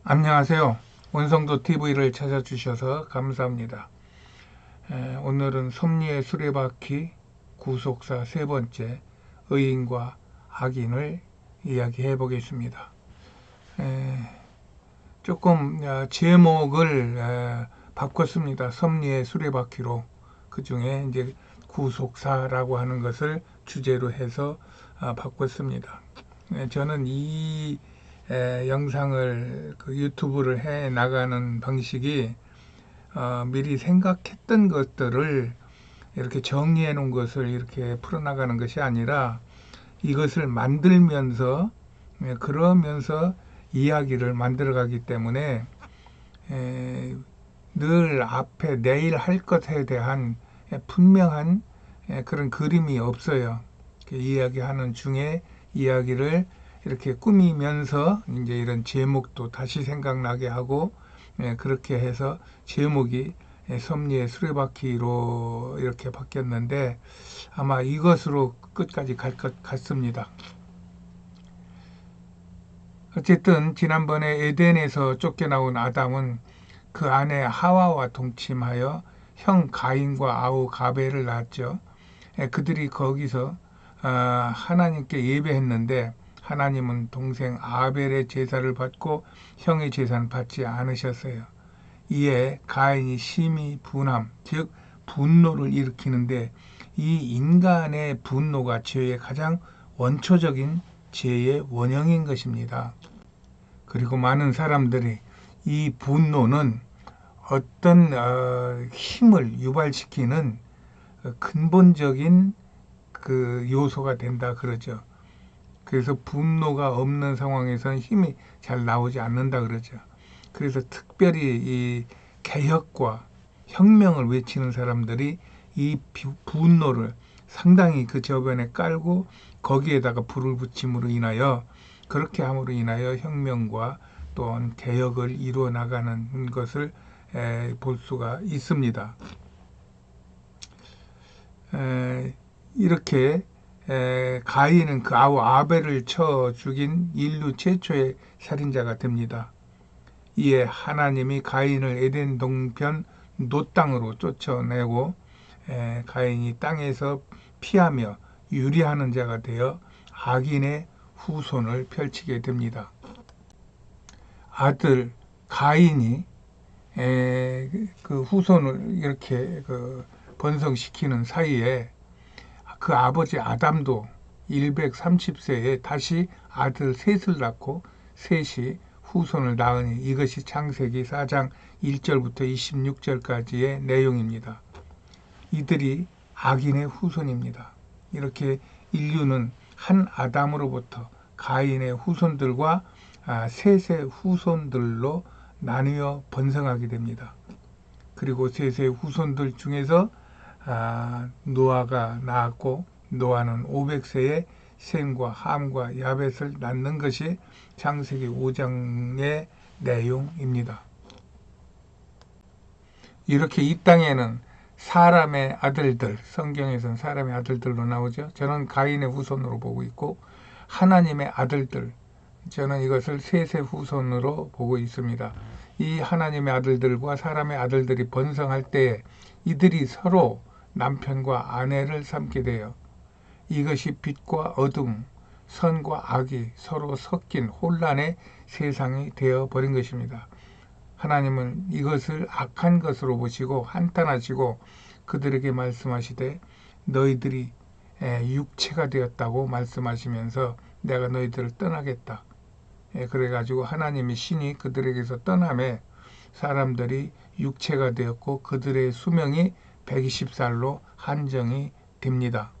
안녕하세요. 원성도 TV를 찾아주셔서 감사합니다. 오늘은 섭리의 수레바퀴 구속사 세 번째 의인과 악인을 이야기해 보겠습니다. 조금 제목을 바꿨습니다. 섭리의 수레바퀴로. 그 중에 이제 구속사라고 하는 것을 주제로 해서 바꿨습니다. 저는 이 영상을 유튜브를 해 나가는 방식이 미리 생각했던 것들을 이렇게 정리해 놓은 것을 이렇게 풀어나가는 것이 아니라 이것을 만들면서 그러면서 이야기를 만들어가기 때문에 늘 앞에 내일 할 것에 대한 분명한 그런 그림이 없어요. 이야기하는 중에 이야기를 이렇게 꾸미면서 이제 이런 제목도 다시 생각나게 하고 그렇게 해서 제목이 섭리의 수레바퀴로 이렇게 바뀌었는데 아마 이것으로 끝까지 갈 것 같습니다. 어쨌든 지난번에 에덴에서 쫓겨나온 아담은 그 아내 하와와 동침하여 형 가인과 아우 가벨을 낳았죠. 그들이 거기서 하나님께 예배했는데 하나님은 동생 아벨의 제사를 받고 형의 제사는 받지 않으셨어요. 이에 가인이 심히 분함, 즉 분노를 일으키는데 이 인간의 분노가 죄의 가장 원초적인 죄의 원형인 것입니다. 그리고 많은 사람들이 이 분노는 어떤 힘을 유발시키는 근본적인 그 요소가 된다 그러죠. 그래서 분노가 없는 상황에서는 힘이 잘 나오지 않는다 그러죠. 그래서 특별히 이 개혁과 혁명을 외치는 사람들이 이 분노를 상당히 그 저변에 깔고 거기에다가 불을 붙임으로 인하여 그렇게 함으로 인하여 혁명과 또한 개혁을 이루어 나가는 것을 볼 수가 있습니다. 이렇게 가인은 그 아우 아벨을 쳐 죽인 인류 최초의 살인자가 됩니다. 이에 하나님이 가인을 에덴 동편 노 땅으로 쫓아내고 가인이 땅에서 피하며 유리하는 자가 되어 악인의 후손을 펼치게 됩니다. 아들 가인이 그 후손을 이렇게 번성시키는 사이에 그 아버지 아담도 130세에 다시 아들 셋을 낳고 셋이 후손을 낳으니 이것이 창세기 4장 1절부터 26절까지의 내용입니다. 이들이 악인의 후손입니다. 이렇게 인류는 한 아담으로부터 가인의 후손들과 셋의 후손들로 나뉘어 번성하게 됩니다. 그리고 셋의 후손들 중에서 노아가 낳았고 노아는 500세에 셈과 함과 야벳을 낳는 것이 창세기 5장의 내용입니다. 이렇게 이 땅에는 사람의 아들들, 성경에서는 사람의 아들들로 나오죠. 저는 가인의 후손으로 보고 있고 하나님의 아들들, 저는 이것을 셋의 후손으로 보고 있습니다. 이 하나님의 아들들과 사람의 아들들이 번성할 때 이들이 서로 남편과 아내를 삼게 돼요. 이것이 빛과 어둠, 선과 악이 서로 섞인 혼란의 세상이 되어버린 것입니다. 하나님은 이것을 악한 것으로 보시고 한탄하시고 그들에게 말씀하시되 너희들이 육체가 되었다고 말씀하시면서 내가 너희들을 떠나겠다. 그래가지고 하나님이 신이 그들에게서 떠남에 사람들이 육체가 되었고 그들의 수명이 120살로 한정이 됩니다.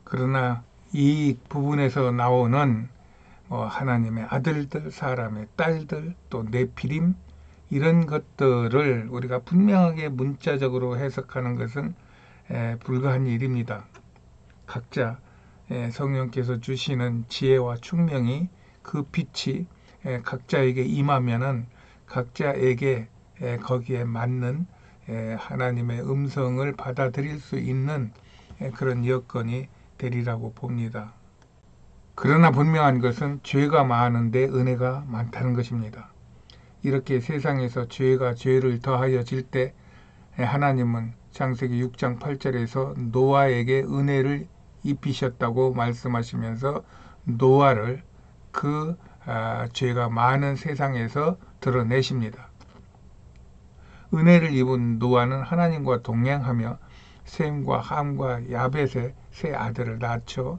그러나 이 부분에서 나오는 하나님의 아들들, 사람의 딸들, 또 네피림 이런 것들을 우리가 분명하게 문자적으로 해석하는 것은 불가한 일입니다. 각자 성령께서 주시는 지혜와 충명이 그 빛이 각자에게 임하면은 각자에게 거기에 맞는 하나님의 음성을 받아들일 수 있는 그런 여건이 되리라고 봅니다. 그러나 분명한 것은 죄가 많은데 은혜가 많다는 것입니다. 이렇게 세상에서 죄가 죄를 더하여질 때 하나님은 창세기 6장 8절에서 노아에게 은혜를 입히셨다고 말씀하시면서 노아를 그 죄가 많은 세상에서 드러내십니다. 은혜를 입은 노아는 하나님과 동행하며 셈과 함과 야벳의 세 아들을 낳죠.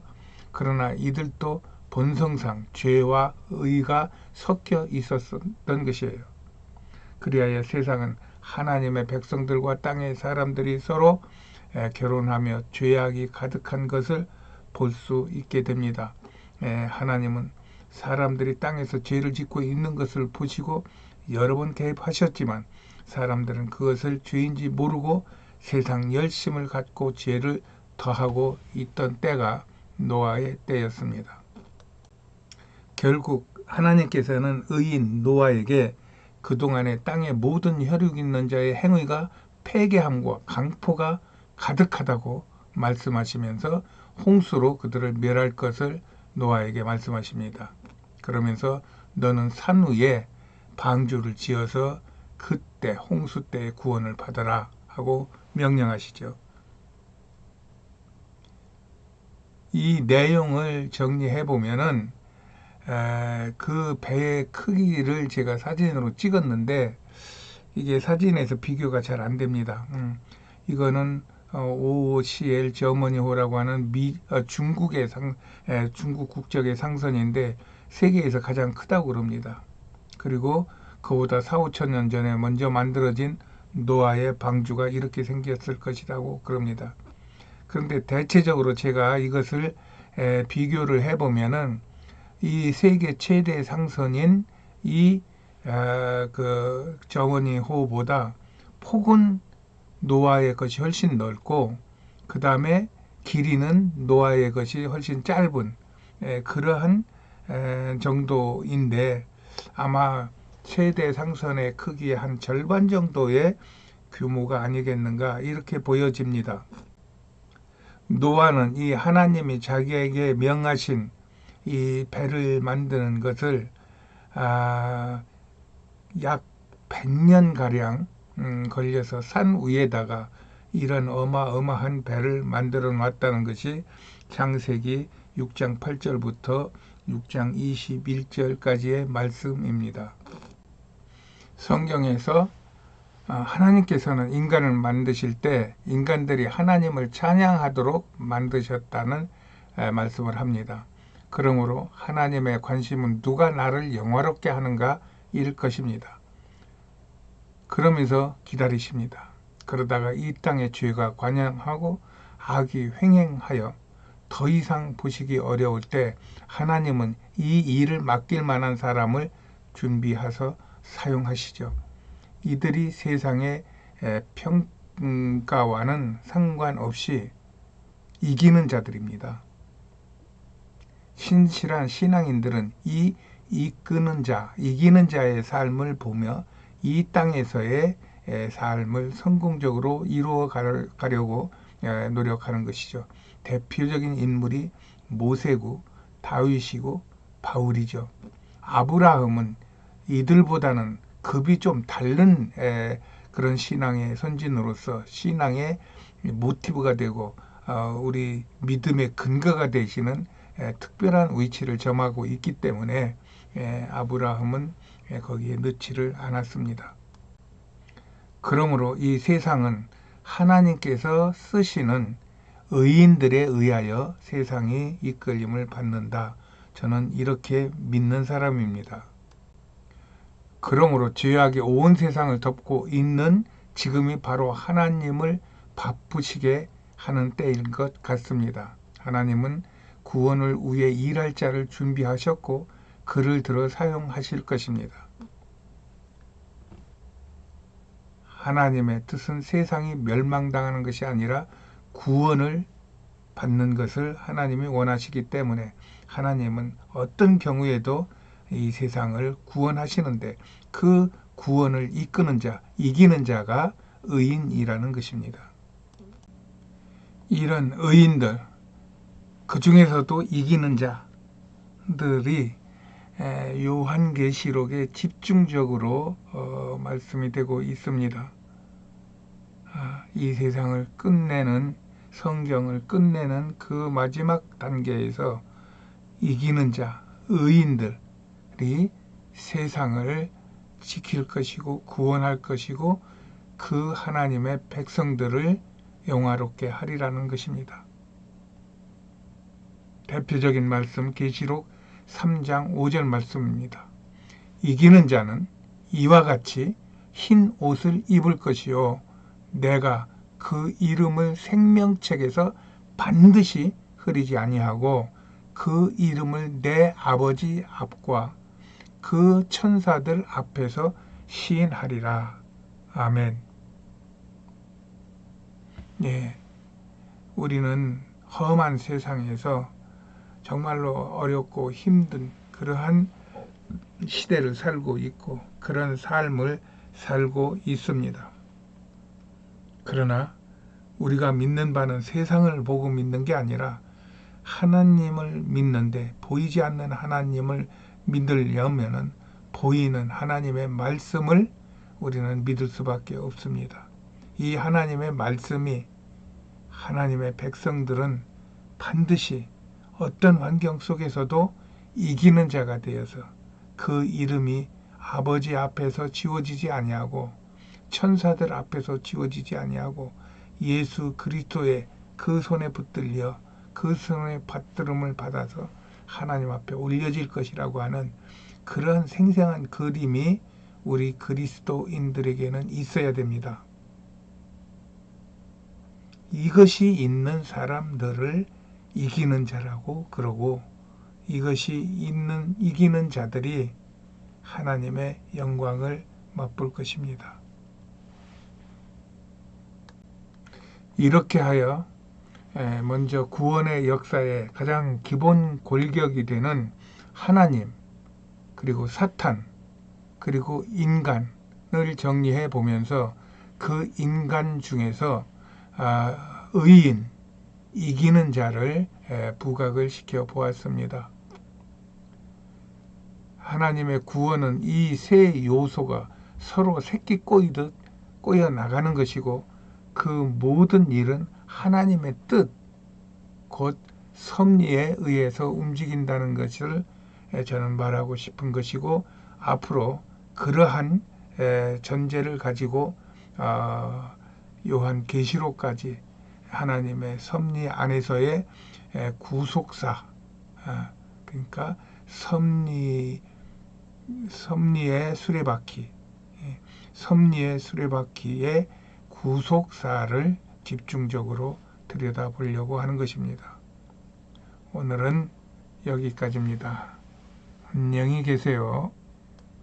그러나 이들도 본성상 죄와 의가 섞여 있었던 것이에요. 그리하여 세상은 하나님의 백성들과 땅의 사람들이 서로 결혼하며 죄악이 가득한 것을 볼 수 있게 됩니다. 하나님은 사람들이 땅에서 죄를 짓고 있는 것을 보시고 여러 번 개입하셨지만 사람들은 그것을 죄인지 모르고 세상 열심을 갖고 죄를 더하고 있던 때가 노아의 때였습니다. 결국 하나님께서는 의인 노아에게 그동안의 땅의 모든 혈육 있는 자의 행위가 패괴함과 강포가 가득하다고 말씀하시면서 홍수로 그들을 멸할 것을 노아에게 말씀하십니다. 그러면서 너는 산 위에 방주를 지어서 그때 홍수 때의 구원을 받아라 하고 명령하시죠. 이 내용을 정리해 보면은 그 배의 크기를 제가 사진으로 찍었는데 이게 사진에서 비교가 잘 안 됩니다. 이거는 OOCL 저머니호라고 하는 중국의 중국 국적의 상선인데 세계에서 가장 크다고 그럽니다. 그리고 그보다 4, 5천 년 전에 먼저 만들어진 노아의 방주가 이렇게 생겼을 것이라고 그럽니다. 그런데 대체적으로 제가 이것을 비교를 해보면은 이 세계 최대 상선인 이 그 정원이 호보다 폭은 노아의 것이 훨씬 넓고 그 다음에 길이는 노아의 것이 훨씬 짧은 그러한 정도인데 아마 최대 상선의 크기의 한 절반 정도의 규모가 아니겠는가 이렇게 보여집니다. 노아는 이 하나님이 자기에게 명하신 이 배를 만드는 것을 약 100년가량 걸려서 산 위에다가 이런 어마어마한 배를 만들어 놨다는 것이 창세기 6장 8절부터 6장 21절까지의 말씀입니다. 성경에서 하나님께서는 인간을 만드실 때 인간들이 하나님을 찬양하도록 만드셨다는 말씀을 합니다. 그러므로 하나님의 관심은 누가 나를 영화롭게 하는가 일 것입니다. 그러면서 기다리십니다. 그러다가 이 땅의 죄가 관영하고 악이 횡행하여 더 이상 보시기 어려울 때 하나님은 이 일을 맡길 만한 사람을 준비해서 사용하시죠. 이들이 세상의 평가와는 상관없이 이기는 자들입니다. 신실한 신앙인들은 이 이끄는 자, 이기는 자의 삶을 보며 이 땅에서의 삶을 성공적으로 이루어 가려고 노력하는 것이죠. 대표적인 인물이 모세고 다윗이고 바울이죠. 아브라함은 이들보다는 급이 좀 다른 그런 신앙의 선진으로서 신앙의 모티브가 되고 우리 믿음의 근거가 되시는 특별한 위치를 점하고 있기 때문에 아브라함은 거기에 넣지를 않았습니다. 그러므로 이 세상은 하나님께서 쓰시는 의인들에 의하여 세상이 이끌림을 받는다. 저는 이렇게 믿는 사람입니다. 그러므로 죄악이 온 세상을 덮고 있는 지금이 바로 하나님을 바쁘시게 하는 때인 것 같습니다. 하나님은 구원을 위해 일할 자를 준비하셨고 그를 들어 사용하실 것입니다. 하나님의 뜻은 세상이 멸망당하는 것이 아니라 구원을 받는 것을 하나님이 원하시기 때문에 하나님은 어떤 경우에도 이 세상을 구원하시는데 그 구원을 이끄는 자, 이기는 자가 의인이라는 것입니다. 이런 의인들, 그 중에서도 이기는 자, 사람들이 요한계시록에 집중적으로 말씀이 되고 있습니다. 이 세상을 끝내는, 성경을 끝내는 그 마지막 단계에서 이기는 자, 의인들이 세상을 지킬 것이고 구원할 것이고 그 하나님의 백성들을 영화롭게 하리라는 것입니다. 대표적인 말씀 계시록 3장 5절 말씀입니다. 이기는 자는 이와 같이 흰 옷을 입을 것이요 내가 그 이름을 생명책에서 반드시 흐리지 아니하고 그 이름을 내 아버지 앞과 그 천사들 앞에서 시인하리라. 아멘. 예, 우리는 험한 세상에서 정말로 어렵고 힘든 그러한 시대를 살고 있고 그런 삶을 살고 있습니다. 그러나 우리가 믿는 바는 세상을 보고 믿는 게 아니라 하나님을 믿는데 보이지 않는 하나님을 믿으려면은 보이는 하나님의 말씀을 우리는 믿을 수밖에 없습니다. 이 하나님의 말씀이 하나님의 백성들은 반드시 어떤 환경 속에서도 이기는 자가 되어서 그 이름이 아버지 앞에서 지워지지 아니하고 천사들 앞에서 지워지지 아니하고 예수 그리스도의 그 손에 붙들려 그 손의 받들음을 받아서 하나님 앞에 올려질 것이라고 하는 그런 생생한 그림이 우리 그리스도인들에게는 있어야 됩니다. 이것이 있는 사람들을 이기는 자라고 그러고 이것이 이기는 자들이 하나님의 영광을 맛볼 것입니다. 이렇게 하여 먼저 구원의 역사의 가장 기본 골격이 되는 하나님, 그리고 사탄, 그리고 인간을 정리해 보면서 그 인간 중에서 의인, 이기는 자를 부각을 시켜 보았습니다. 하나님의 구원은 이 세 요소가 서로 새끼 꼬이듯 꼬여 나가는 것이고 그 모든 일은 하나님의 뜻, 곧 섭리에 의해서 움직인다는 것을 저는 말하고 싶은 것이고 앞으로 그러한 전제를 가지고 요한계시록까지 하나님의 섭리 안에서의 구속사, 그러니까 섭리의 수레바퀴, 섭리의 수레바퀴의 구속사를 집중적으로 들여다보려고 하는 것입니다. 오늘은 여기까지입니다. 안녕히 계세요.